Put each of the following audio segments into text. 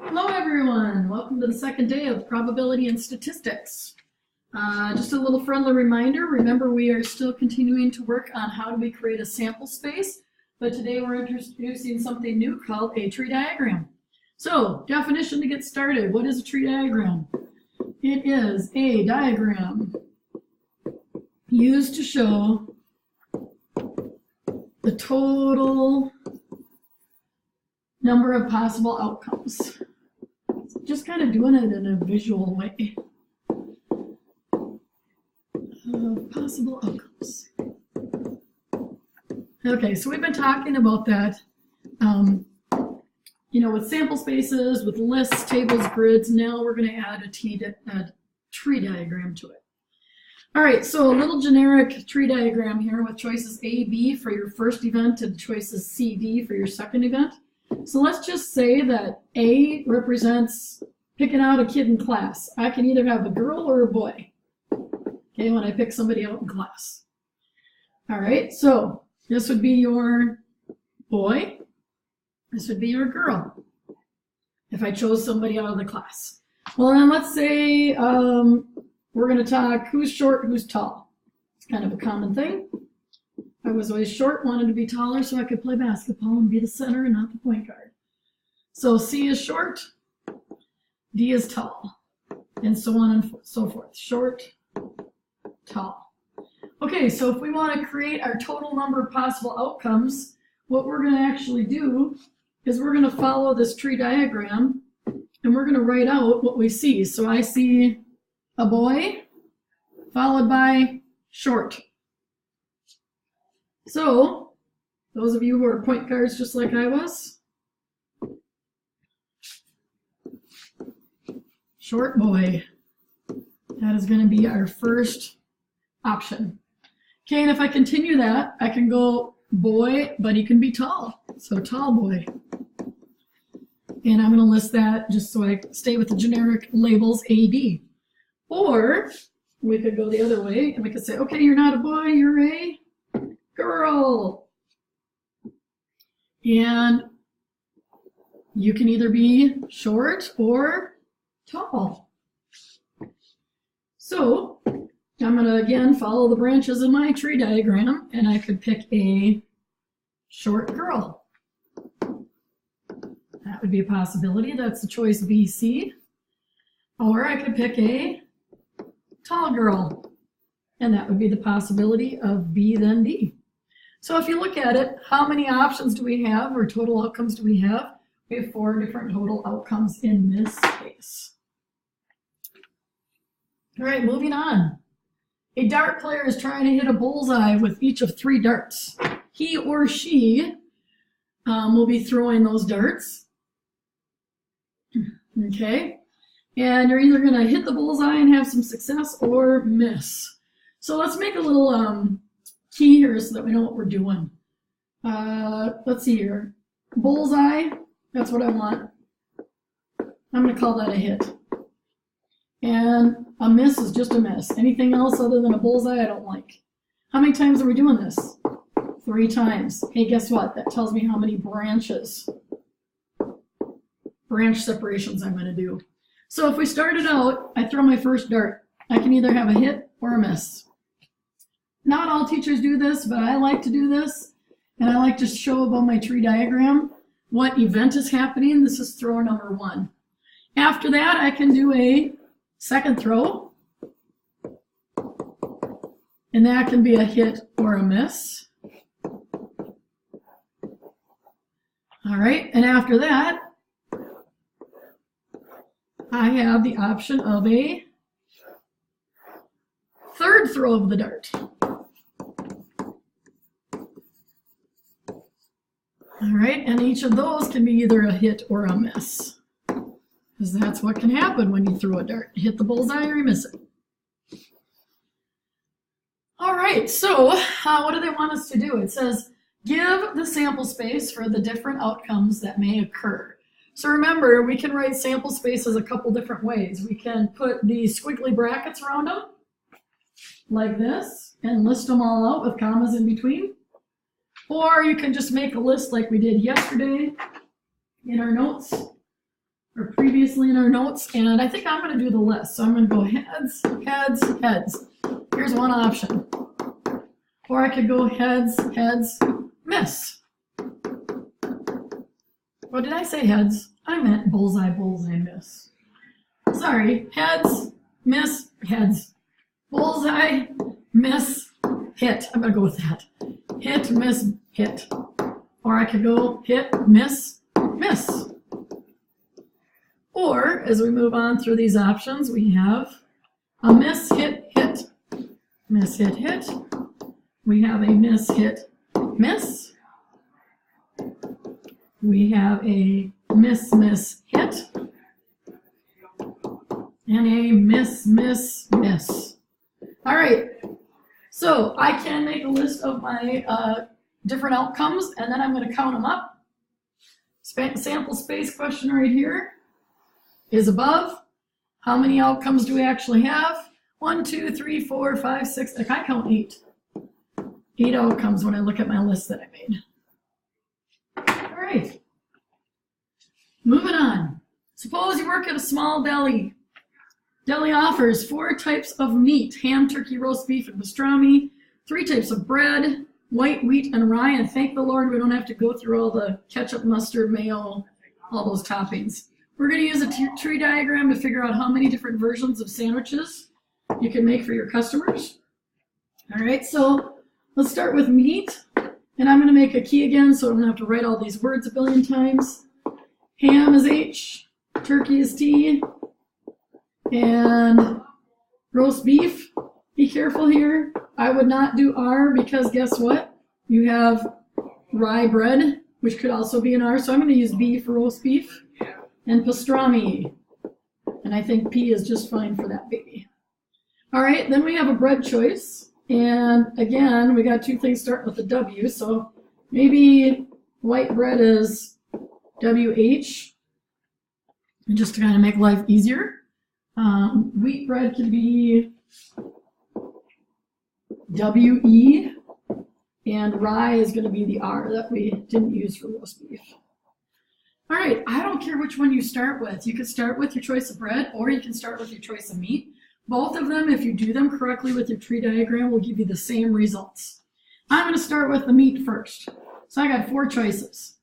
Hello everyone, welcome to the second day of probability and statistics. Just a little friendly reminder, remember we are still continuing to work on how do we create a sample space, but today we're introducing something new called a tree diagram. So, definition to get started, what is a tree diagram? It is a diagram used to show the total number of possible outcomes. Just kind of doing it in a visual way. Possible outcomes. Okay, so we've been talking about that, with sample spaces, with lists, tables, grids. Now we're going to add a tree diagram to it. All right, so a little generic tree diagram here with choices A, B for your first event and choices C, D for your second event. So let's just say that A represents picking out a kid in class. I can either have a girl or a boy, okay, when I pick somebody out in class. All right, so this would be your boy. This would be your girl if I chose somebody out of the class. Well, then let's say we're going to talk who's short, who's tall. It's kind of a common thing. I was always short, wanted to be taller so I could play basketball and be the center and not the point guard. So C is short, D is tall, and so on and so forth. Short, tall. Okay, so if we want to create our total number of possible outcomes, what we're going to actually do is we're going to follow this tree diagram and we're going to write out what we see. So I see a boy followed by short. So, those of you who are point guards just like I was, short boy, that is going to be our first option. Okay, and if I continue that, I can go boy, but he can be tall, so tall boy. And I'm going to list that just so I stay with the generic labels A, B. Or, we could go the other way, and we could say, okay, you're not a boy, you're a girl. And you can either be short or tall. So I'm going to again follow the branches of my tree diagram and I could pick a short girl. That would be a possibility. That's the choice B, C. Or I could pick a tall girl. And that would be the possibility of B, then D. So if you look at it, how many options do we have, or total outcomes do we have? We have 4 different total outcomes in this case. All right, moving on. A dart player is trying to hit a bullseye with each of 3 darts. He or she will be throwing those darts. Okay, and you're either going to hit the bullseye and have some success or miss. So let's make a little key here so that we know what we're doing. Let's see here. Bullseye, that's what I want. I'm going to call that a hit. And a miss is just a miss. Anything else other than a bullseye I don't like. How many times are we doing this? 3 times. Hey, guess what? That tells me how many branch separations I'm going to do. So if we started out, I throw my first dart. I can either have a hit or a miss. Not all teachers do this, but I like to do this, and I like to show above my tree diagram what event is happening. This is throw number 1. After that, I can do a second throw, and that can be a hit or a miss. All right, and after that, I have the option of a third throw of the dart. All right, and each of those can be either a hit or a miss, because that's what can happen when you throw a dart. You hit the bullseye or you miss it. All right, so what do they want us to do? It says, give the sample space for the different outcomes that may occur. So remember, we can write sample spaces a couple different ways. We can put the squiggly brackets around them, like this, and list them all out with commas in between. Or you can just make a list like we did yesterday in our notes or previously in our notes, and I think I'm going to do the list. So I'm going to go heads, heads, heads. Here's one option. Or I could go heads, heads, miss. What did I say, heads? I meant bullseye, bullseye, miss. Sorry, heads, miss, heads. Bullseye, miss, hit. I'm going to go with that. Hit, miss, hit. Or I could go hit, miss, miss. Or, as we move on through these options, we have a miss, hit, hit. Miss, hit, hit. We have a miss, hit, miss. We have a miss, miss, hit. And a miss, miss, miss. All right. So I can make a list of my different outcomes, and then I'm going to count them up. Sample space question right here is above. How many outcomes do we actually have? 1, 2, 3, 4, 5, 6. I can count 8. 8 outcomes when I look at my list that I made. All right. Moving on. Suppose you work at a small deli. Deli offers 4 types of meat: ham, turkey, roast beef, and pastrami. 3 types of bread: white, wheat, and rye. And thank the Lord we don't have to go through all the ketchup, mustard, mayo, all those toppings. We're going to use a tree diagram to figure out how many different versions of sandwiches you can make for your customers. All right, so let's start with meat. And I'm going to make a key again so I don't have to write all these words a billion times. Ham is H, turkey is T, and roast beef, be careful here. I would not do R because guess what? You have rye bread, which could also be an R, so I'm going to use B for roast beef. And pastrami, and I think P is just fine for that baby. All right, then we have a bread choice, and again, we got 2 things starting with a W, so maybe white bread is WH, just to kind of make life easier. Wheat bread could be WE, and rye is going to be the R that we didn't use for roast beef. All right, I don't care which one you start with. You could start with your choice of bread, or you can start with your choice of meat. Both of them, if you do them correctly with your tree diagram, will give you the same results. I'm going to start with the meat first. So I got 4 choices.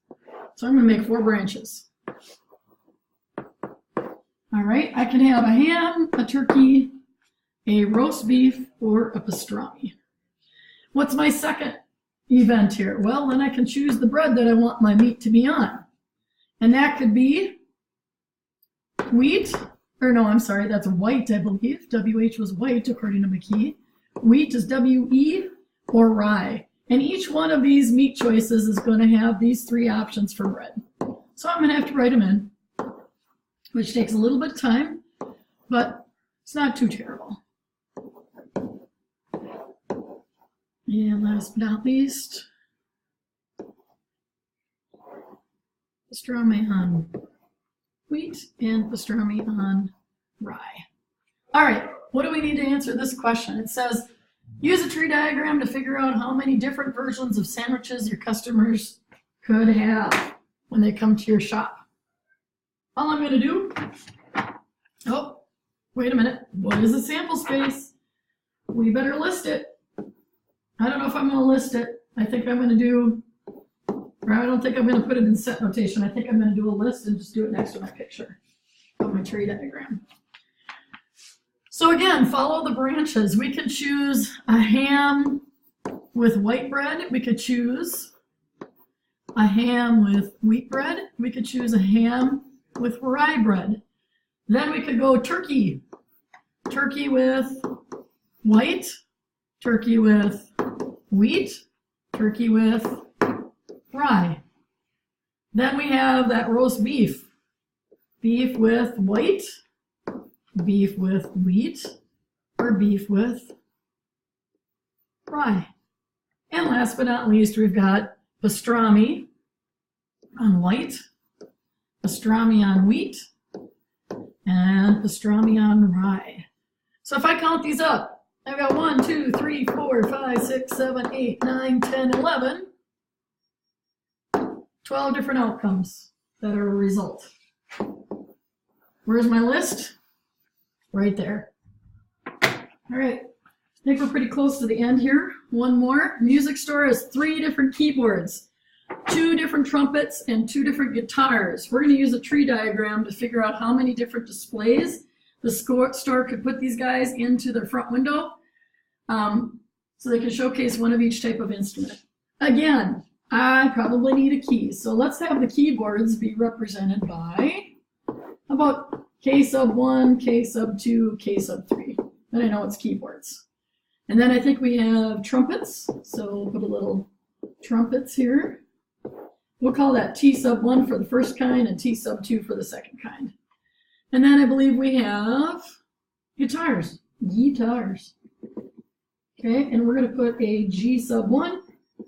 So I'm going to make 4 branches. All right, I can have a ham, a turkey, a roast beef, or a pastrami. What's my second event here? Well, then I can choose the bread that I want my meat to be on. And that could be wheat, or no, I'm sorry, that's white, I believe. WH was white, according to McKee. Wheat is WE or rye. And each one of these meat choices is going to have these 3 options for bread. So I'm going to have to write them in, which takes a little bit of time, but it's not too terrible. And last but not least, pastrami on wheat and pastrami on rye. All right, what do we need to answer this question? It says, use a tree diagram to figure out how many different versions of sandwiches your customers could have when they come to your shop. All I'm going to do, oh, wait a minute, what is a sample space? We better list it. I don't know if I'm going to list it. I think I'm going to do, or I don't think I'm going to put it in set notation. I think I'm going to do a list and just do it next to my picture of my tree diagram. So again, follow the branches. We could choose a ham with white bread. We could choose a ham with wheat bread. We could choose a ham with rye bread. Then we could go turkey. Turkey with white, turkey with wheat, turkey with rye. Then we have that roast beef. Beef with white, beef with wheat, or beef with rye. And last but not least, we've got pastrami on white, pastrami on wheat, and pastrami on rye. So if I count these up, I've got 1, 2, 3, 4, 5, 6, 7, 8, 9, 10, 11, 12 different outcomes that are a result. Where's my list? Right there. All right, I think we're pretty close to the end here. One more. Music store has 3 different keyboards, 2 different trumpets, and 2 different guitars. We're going to use a tree diagram to figure out how many different displays the store could put these guys into their front window, so they can showcase one of each type of instrument. Again, I probably need a key, so let's have the keyboards be represented by about K sub 1, K sub 2, K sub 3. Then I know it's keyboards. And then I think we have trumpets, so we'll put a little trumpets here. We'll call that T sub 1 for the first kind and T sub 2 for the second kind. And then I believe we have guitars. Guitars. Okay, and we're going to put a G sub 1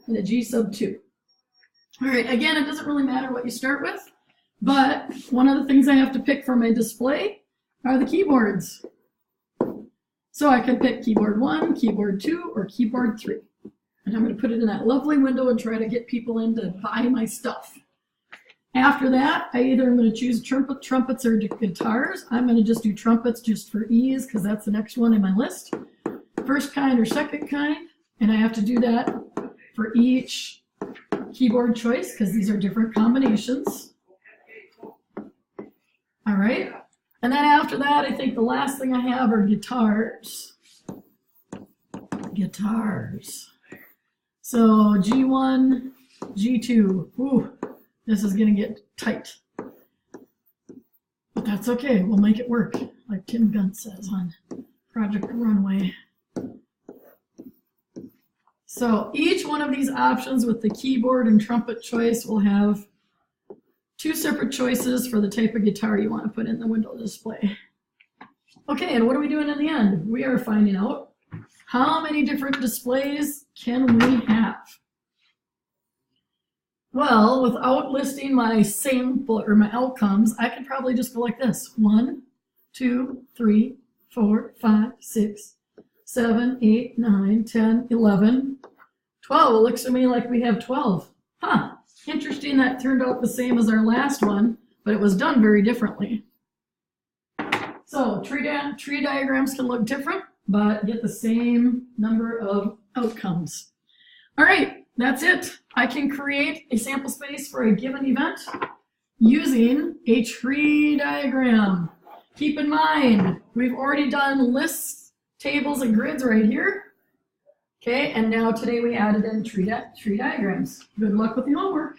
and a G sub 2. All right, again, it doesn't really matter what you start with, but one of the things I have to pick for my display are the keyboards. So I can pick keyboard 1, keyboard 2, or keyboard 3. And I'm going to put it in that lovely window and try to get people in to buy my stuff. After that, I either am going to choose trumpets or guitars. I'm going to just do trumpets just for ease because that's the next one in my list. First kind or second kind. And I have to do that for each keyboard choice because these are different combinations. All right. And then after that, I think the last thing I have are guitars. Guitars. So G1, G2. Ooh. This is going to get tight. But that's okay. We'll make it work, like Tim Gunn says on Project Runway. So each one of these options with the keyboard and trumpet choice will have 2 separate choices for the type of guitar you want to put in the window display. Okay, and what are we doing in the end? We are finding out how many different displays can we have. Well, without listing my sample or my outcomes, I could probably just go like this. 1, 2, 3, 4, 5, 6, 7, 8, 9, 10, 11, 12. It looks to me like we have 12. Huh, interesting, that turned out the same as our last one, but it was done very differently. So tree diagrams can look different, but get the same number of outcomes. All right. That's it. I can create a sample space for a given event using a tree diagram. Keep in mind, we've already done lists, tables, and grids right here. Okay, and now today we added in tree diagrams. Good luck with the homework.